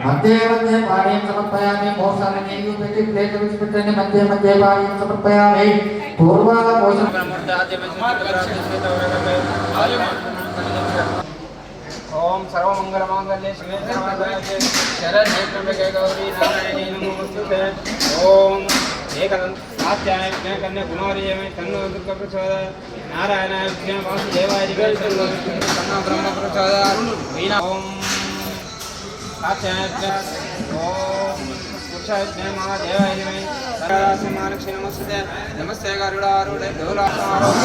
మధ్య మధ్య పానీయం సమర్పయామి. మోసాన్ని నీళ్లు పెట్టి ప్లేట్ విడిచిపెట్టండి. మధ్య మధ్య పానీయం సమర్పయామి. పూర్వాల కోసం ओम सर्वमंगल मांगल्ये शिवे सर्वार्थे शरण्ये त्र्यंबके गौरी नारायणी नमोस्तुते। ओम एकदंत आत्याय कन्या गुणवरीय में तन्नो दुर्गा प्रचोदयात्। नारायणाय विद्महे वासुदेवाय धीमहि तन्नो ब्रह्म प्रचोदयात्। वीणा ओम आत्याय ओम पुरुषाय विद्महे महादेवाय धीमहि सर्वसमानक्षे नमस्ते। नमस्ते गरुडारूढे दोलासमारोह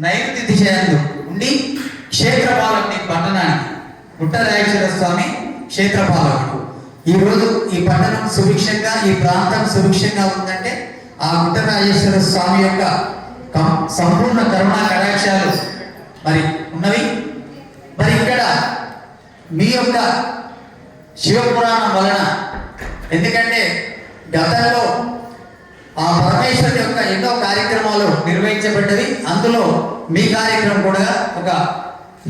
నైరుతి దిశయందు ఉండి క్షేత్రపాలకుని పట్టణానికి పుట్టరాజేశ్వర స్వామి క్షేత్రపాలకుడు. ఈరోజు ఈ పట్టణం సుభిక్షంగా, ఈ ప్రాంతం సుభిక్షంగా ఉందంటే ఆ పుట్టరాజేశ్వర స్వామి యొక్క సంపూర్ణ కరుణా కటాక్షాలు మరి ఉన్నవి. మరి ఇక్కడ మీ యొక్క శివపురాణం వలన, ఎందుకంటే గతంలో ఆ పరమేశ్వరుని యొక్క ఎన్నో కార్యక్రమాలు నిర్వహించబడ్డవి. అందులో మీ కార్యక్రమం కూడా ఒక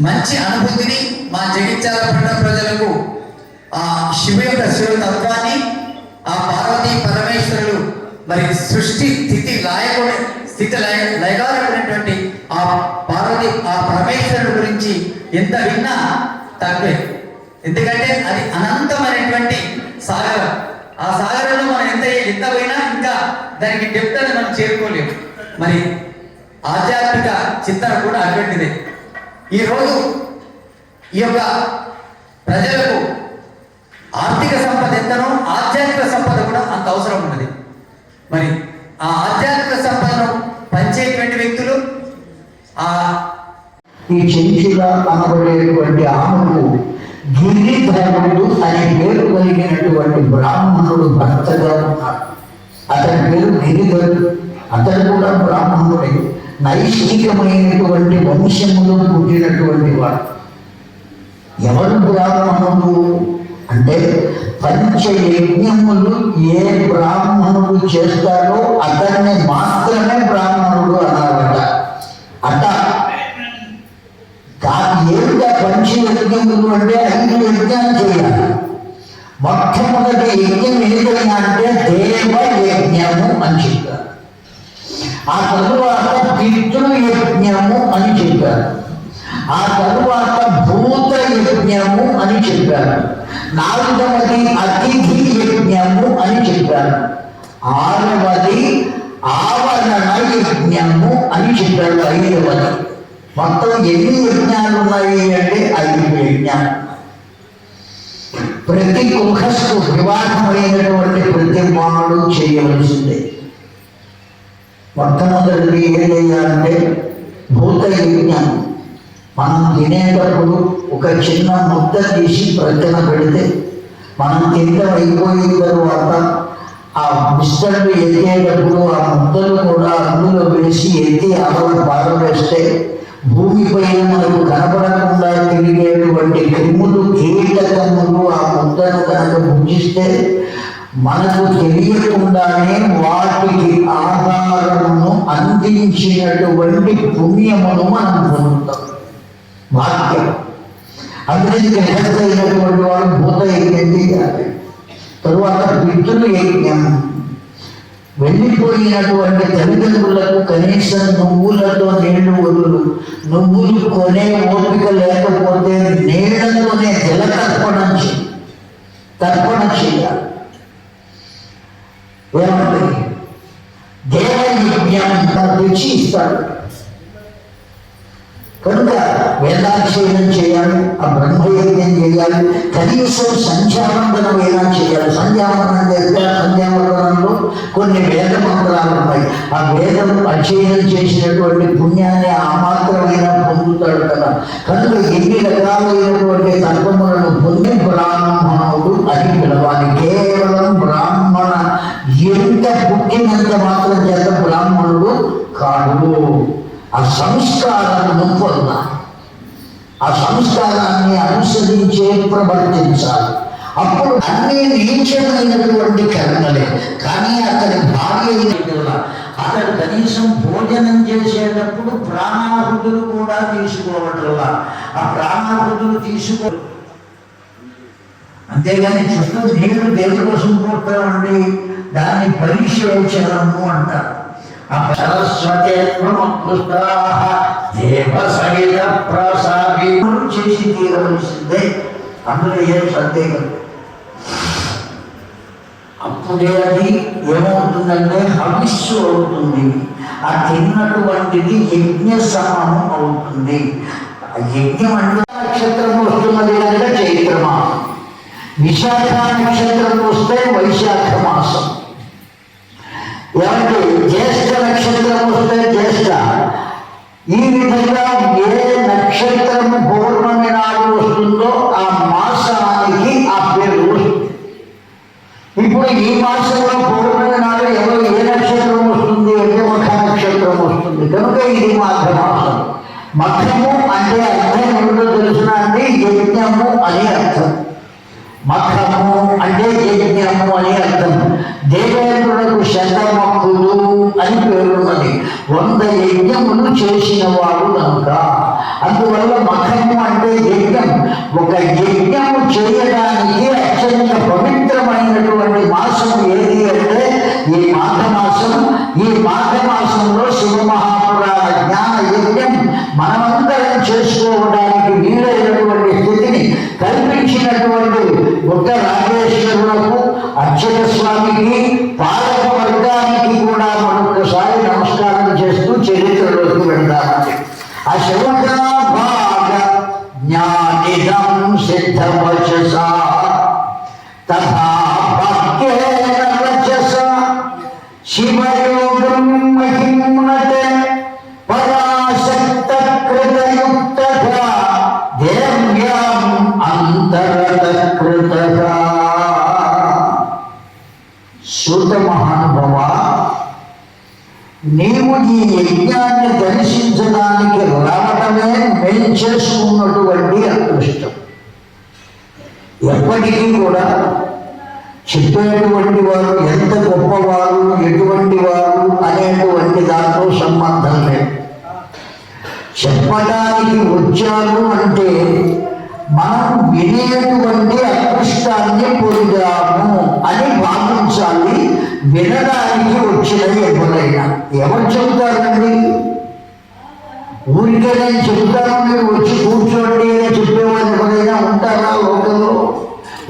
మంచి అనుభూతిని మా జగిత్యాల పట్టణ ప్రజలకు ఆ శివ యొక్క శివతత్వాన్ని, ఆ పార్వతీ పరమేశ్వరులు మరి సృష్టి స్థితి లయకారమైనటువంటి ఆ పార్వతి ఆ పరమేశ్వరుడు గురించి ఎంత విన్నా తక్కువే. ఎందుకంటే అది అనంతమైనటువంటి సాగరం. ఆ సాగరంలో మనం ఎంత పోయినా ఇంకా దానికి డెప్త్ అని మనం చేరుకోలేము. మరి ఆధ్యాత్మిక చింతన కూడా అటువంటిదే. ఈరోజు ఈ యొక్క ప్రజలకు ఆర్థిక సంపద ఎంతనో ఆధ్యాత్మిక సంపద కూడా అంత అవసరం ఉన్నది. మరి ఆ ఆధ్యాత్మిక సంపదను పంచేటువంటి వ్యక్తులు ఈ చెంచుగా అనబడేటువంటి ఆమెకు గిరిధరుడు అనే పేరు కలిగినటువంటి బ్రాహ్మణుడు భర్తగా ఉన్నాడు. అతని పేరు గిరిధరుడు. అతడు కూడా బ్రాహ్మణుడే. నైష్ఠికమైనటువంటి వంశములో పుట్టినటువంటి వాడు. ఎవరు బ్రాహ్మణుడు అంటే పంచయజ్ఞములు ఏ బ్రాహ్మణుడు చేస్తాడో అతన్ని మాత్రమే బ్రాహ్మణుడు అనాలట. అట ఏమిటా పంచయజ్ఞములు అంటే 5 యజ్ఞాలు చేయాలి. మొట్టమొదటి యజ్ఞం ఏదైనా అంటే దేవ యజ్ఞము అని చెప్పారు. ఆ తరువాత పితృయజ్ఞము అని చెప్పారు. ఆ తరువాత భూత యజ్ఞము అని చెప్పారు. 4వది అతిథి యజ్ఞము అని చెప్పారు. 6వది ఆవరణ యజ్ఞము అని చెప్పారు. 5వది మొత్తం ఎన్ని యజ్ఞాలు ఉన్నాయి అంటే 5 యజ్ఞాలు. ప్రతి కుహస్కు వివాహమైనటువంటి ప్రతి మానవుడు చేయవలసిందే. మొట్టమొదటిది ఏం చేయాలంటే భూత యజ్ఞం. మనం తినేటప్పుడు ఒక చిన్న ముద్ద తీసి ప్రక్కన పెడితే మనం తినడం అయిపోయిన తరువాత ఆ బిస్కట్లు ఎత్తేటప్పుడు ఆ ముద్దలు కూడా అందులో వేసి ఎత్తి అవలు పారవేస్తే భూమిపైన మనకు కనపడకుండా తిరిగేటువంటి క్రిములు కీటకములు ఆ ముద్దను కనుక భుజిస్తే మనకు తెలియకుండానే వాటికి ఆహారమును అందించినటువంటి పుణ్యమును మనం పొందుతాం. భాగ్యం. అందుకని గృహస్థైనటువంటి వాడు భూత యజ్ఞం చేయాలి. తరువాత పితృ యజ్ఞం. వెళ్ళిపోయినటువంటి తల్లిదండ్రులకు కనీసం నువ్వులతో నీళ్లు వదులు. నువ్వులు కొనే ఓపిక లేకపోతే నీళ్లతోనే జలతర్పణం చేయాలి. ఏమంటే దేవయజ్ఞం తెచ్చి ఇస్తాడు. కనుక వేదాధ్యయనం చేయాలి, ఆ బ్రహ్మయజ్ఞం చేయాలి, కనీసం సంధ్యావందనం ఏదైనా చేయాలి. సంధ్యావందనం చేస్తే ఆ సంధ్యావందనంలో కొన్ని వేద మంత్రాలు ఉన్నాయి. ఆ వేదం అధ్యయనం చేసినటువంటి పుణ్యాన్ని ఆ మాత్రమైనా పొందుతాడు కదా. కనుక ఎన్ని రకాలైనటువంటి తత్వములను పొంది బ్రాహ్మణుడు అని పిలవాలి. కేవలం బ్రాహ్మణ ఎంత పుట్టినంత మాత్రం చేత బ్రాహ్మణుడు కాదు. ఆ సంస్కారాలను పొందాలి. ఆ సంస్కారాన్ని అనుసరించే ప్రవర్తించాలి. అప్పుడు అన్ని నీచమైనటువంటి కర్మలే. కానీ అతని భార్య అతడు కనీసం భోజనం చేసేటప్పుడు ప్రాణాహుతులు కూడా తీసుకోవట్లా. ఆ ప్రాణాహుతులు తీసుకో, అంతేగాని చుట్టూ నీళ్లు దేనికోసం పోతామండి, దాన్ని పరిశోచనము అంటారు. చేసి తీరవలసిందే, అందులో ఏం సందేహం. అప్పుడే అది ఏమవుతుందంటే హవిస్సు అవుతుంది. ఆ తిన్నటువంటిది యజ్ఞ సమము అవుతుంది. యజ్ఞం అంటే నక్షత్రం వస్తున్నది కనుక చైత్ర మాసం, విశాఖ నక్షత్రం వస్తే వైశాఖ మాసం, ఏమంటే జ్యేష్ఠ నక్షత్రం వస్తే జ్యేష్ఠ. ఈ విధంగా ఏ నక్షత్రము పౌర్ణమి నాడు వస్తుందో ఆ మాసానికి ఆ పేరు వస్తుంది. ఇప్పుడు ఈ మాసంలో పౌర్ణమి నాడు ఎవరు ఏ నక్షత్రం వస్తుంది అంటే మఖ నక్షత్రం వస్తుంది. కనుక ఇది మాఘ మాసం. మఖము అంటే అర్థం ఏమిటో తెలుసిన అంటే యజ్ఞము అని అర్థం. మఖము అంటే యజ్ఞము అని అర్థం. దేవేంద్రులకు శతమక్కులు అని పేరున్నది. 100 యజ్ఞములు చేసిన వాడు కనుక అందువల్ల మఖము అంటే యజ్ఞం. ఒక యజ్ఞము చేయడానికి అత్యంత పవిత్రమైనటువంటి మాసం ఏది అంటే ఈ మాఘ మాసం. ఈ మాఘ మాసంలో శివ మహాపురాణ జ్ఞాన యజ్ఞం మనమందరం చేసుకోవడానికి వీలైనటువంటి స్థితిని కల్పించినటువంటి బుద్ధ రాజేశ్వరులకు, అర్చక స్వామికి, పాలక వర్గానికి కూడా మరొకసారి నమస్కారం చేస్తూ చరిత్రలోకి వెళ్దామండి. ఆ శివగా భాగ జ్ఞానిదం సిద్ధవచస తథా భాగ్యేన వచస శివయోగం మహిమ్నతే పరాశక్త కృతయుక్తగా దేవ్యాం అంతరత కృతగా. సూత మహానుభవ, నీవు ఈ యజ్ఞాన్ని దర్శించడానికి రావటమే మేము చేసుకున్నటువంటి అదృష్టం. ఎప్పటికీ కూడా చెప్పేటువంటి వారు ఎంత గొప్పవారు, ఎటువంటి వారు అనేటువంటి దాంతో సంబంధం లేదు. చెప్పడానికి వచ్చారు అంటే మనం వినేటువంటి అదృష్టాన్ని పొందాము అని భావించాలి. వినడానికి వచ్చిన ఎవరైనా ఎవరు చెబుతారండి? ఊరికే నేను చెబుతాను మీరు వచ్చి కూర్చోండి అని చెప్పేవాళ్ళు ఎవరైనా ఉంటారా లోకంలో?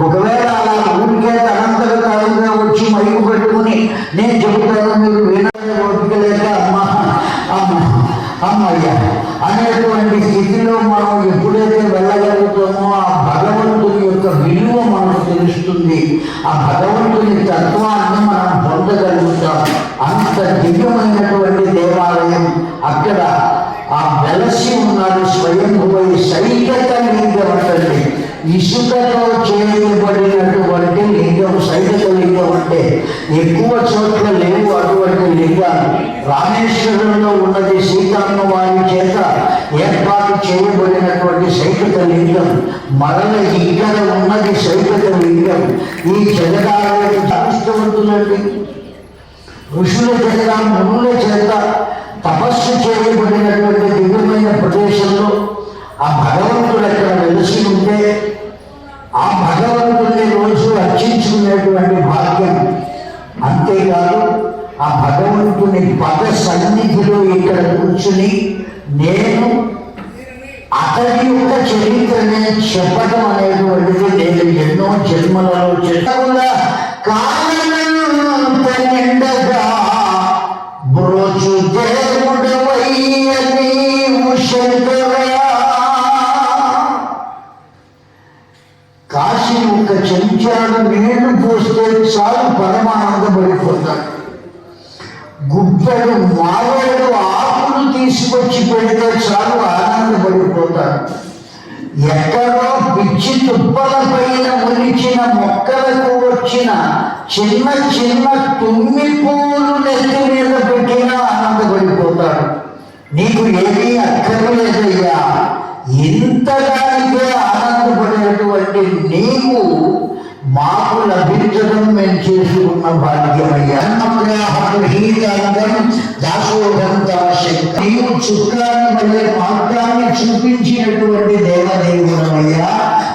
ఒకవేళ అలా ఊరికే తనంతగా తానుగా వచ్చి మైకు పెట్టుకుని నేను చెబుతాను మీరు వినడానికి ఓపిక లేక అమ్మయ్య అనేటువంటి స్థితిలో మనం ఎప్పుడైతే వెళ్ళగలుగుతామో ఆ భగవంతుని యొక్క విలువ మనకు తెలుస్తుంది. ఆ భగవంతుని తత్వాన్ని మనం పొందగలుగుతాం. అంత దివ్యమైనటువంటి దేవాలయం. అక్కడ ఆ వెలసి ఉన్నాడు స్వయంభువై సైకత లింగం అంటండి. ఇసుకతో చేయబడినటువంటి లింగం సైకత లింగం అంటే ఎక్కువ చోట్ల లేవు అటువంటి లింగాలు. రామేశ్వరంలో ఉన్నది సీతమ్మ వారి చేత ఏర్పాటు చేయబడినటువంటి సైకత లింగం. మరల ఇక్కడ ఉన్నది సైకత లింగం. ఈ జగదాలయ అదృష్టవంతులండి. ఋషుల చేత మునుల చేత తపస్సు చేయబడినటువంటి దివ్యమైన ప్రదేశంలో ఆ భగవంతుడు అక్కడ వెలిసి ఉంటే ఆ భగవంతుడిని రోజు అర్చించుకునేటువంటి భాగ్యం. అంతేకాదు ఆ భగవంతుని పద సన్నిధిలో ఇక్కడ కూర్చుని నేను అతని యొక్క చరిత్రని చెప్పడం అనేటువంటిది నేను ఎన్నో జన్మలలో చేస్తున్నా. కారణంగా బ్రోచు దేవుడవయ్య నీవు శంకరా. కాశీ ఒక చెంచాడు నీళ్లు పోస్తే చాలు పరమానందపడిపోతాడు. గుడ్డలు మారేడు ఆకులు తీసుకొచ్చి పెడితే చాలు ఆనందపడిపోతాడు. ఎక్కడో పిచ్చి తుప్పల పైన మొలిచిన మొక్కలకు వచ్చిన చిన్న చిన్న తుమ్మి పూలు నెత్తి మీద పెట్టినా ఆనందపడిపోతాడు. నీకు ఏమీ అక్కర్లేదయ్యా, ఇంతదానికే ఆనందపడేటువంటి నీవు మాకు లభించడం మేము చేసుకున్న భాగ్యమయ్యా. నీవు చుక్కాన్ని వల్లే మార్గాన్ని చూపించినటువంటి దేవదేవుడమయ్యా.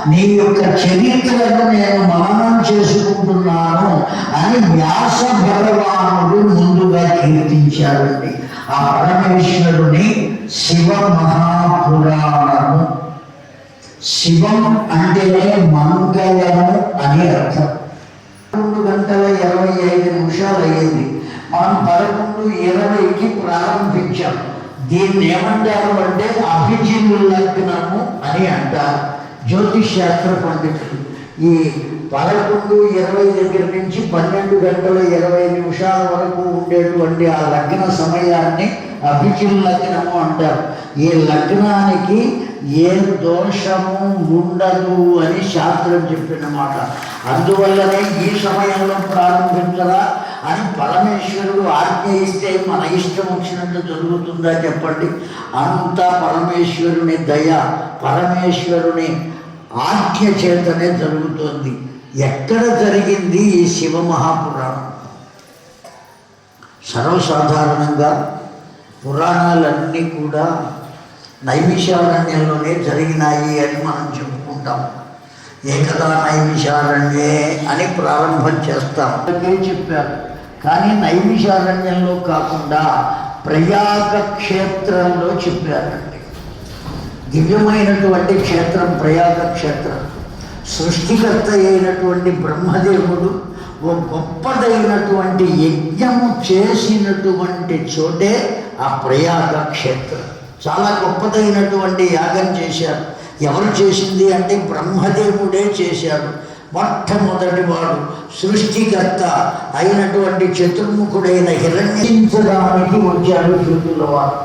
నీ యొక్క చరిత్రను నేను మననం చేసుకుంటున్నాను అని వ్యాస భగవానుడు ముందుగా కీర్తించాడండి. ఆ పరమేశ్వరుని శివ మహాపురాణము. శివం అంటేనే మంగళము అని అర్థం. 2:25 అయ్యింది. మనం 11:20కి ప్రారంభించాం. దీన్ని ఏమంటారు అంటే అభిజిన్ లగ్నము అని అంటారు జ్యోతిష్ శాస్త్ర పండితులు. ఈ 11:20 దగ్గర నుంచి 12:20 వరకు ఉండేటువంటి ఆ లగ్న సమయాన్ని అభిజిన్ లగ్నము అంటారు. ఈ లగ్నానికి ఏ దోషము ఉండదు అని శాస్త్రం చెప్పినమాట. అందువల్లనే ఈ సమయంలో ప్రారంభించరా అని పరమేశ్వరుడు ఆజ్ఞ ఇస్తే మన ఇష్టం వచ్చినట్టు జరుగుతుందా చెప్పండి? అంత పరమేశ్వరుని దయ, పరమేశ్వరుని ఆజ్ఞ చేతనే జరుగుతోంది. ఎక్కడ జరిగింది ఈ శివ మహాపురాణం? సర్వసాధారణంగా పురాణాలన్నీ కూడా నైమిషారణ్యంలోనే జరిగినాయి అని మనం చెప్పుకుంటాం. ఏకదా నైమిషారణ్యే అని ప్రారంభం చేస్తాం. చెప్పారు. కానీ నైమిషారణ్యంలో కాకుండా ప్రయాగ క్షేత్రంలో చెప్పారండి. దివ్యమైనటువంటి క్షేత్రం ప్రయాగ క్షేత్రం. సృష్టికర్త అయినటువంటి బ్రహ్మదేవుడు ఓ గొప్పదైనటువంటి యజ్ఞము చేసినటువంటి చోటే ఆ ప్రయాగ క్షేత్రం. చాలా గొప్పదైనటువంటి యాగం చేశారు. ఎవరు చేసింది అంటే బ్రహ్మదేవుడే చేశాడు. మొట్టమొదటి వాడు సృష్టికర్త అయినటువంటి చతుర్ముఖుడైన హిరణ్యించడానికి వచ్చాడు శృతుల వారు.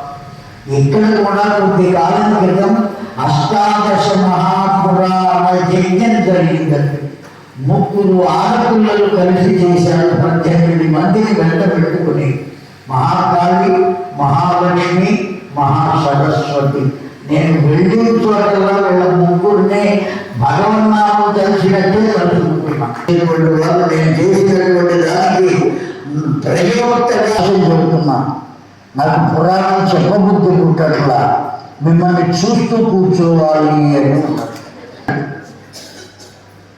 ఇక్కడ కూడా కొద్ది కాలం క్రితం 18 మహాపురాణ యజ్ఞం జరిగిందండి. 3 ఆడపిల్లలు కలిసి చేశారు. 18 మందిని వెంట పెట్టుకుని మహాకాళి, మహాలక్ష్మి, మహాసరస్వతి. నేను వెళ్ళిన చోటల్లో వీళ్ళ 3 భగవన్నామం తెలిసినట్టే తలుచుకుంటున్నాను. వాళ్ళు నేను చేసినటువంటి దానికి ప్రయోక్తగా చెబుతున్నాను. నాకు పురాణం చెప్పబుద్ధి పుట్టట్లా, మిమ్మల్ని చూస్తూ కూర్చోవాలి అని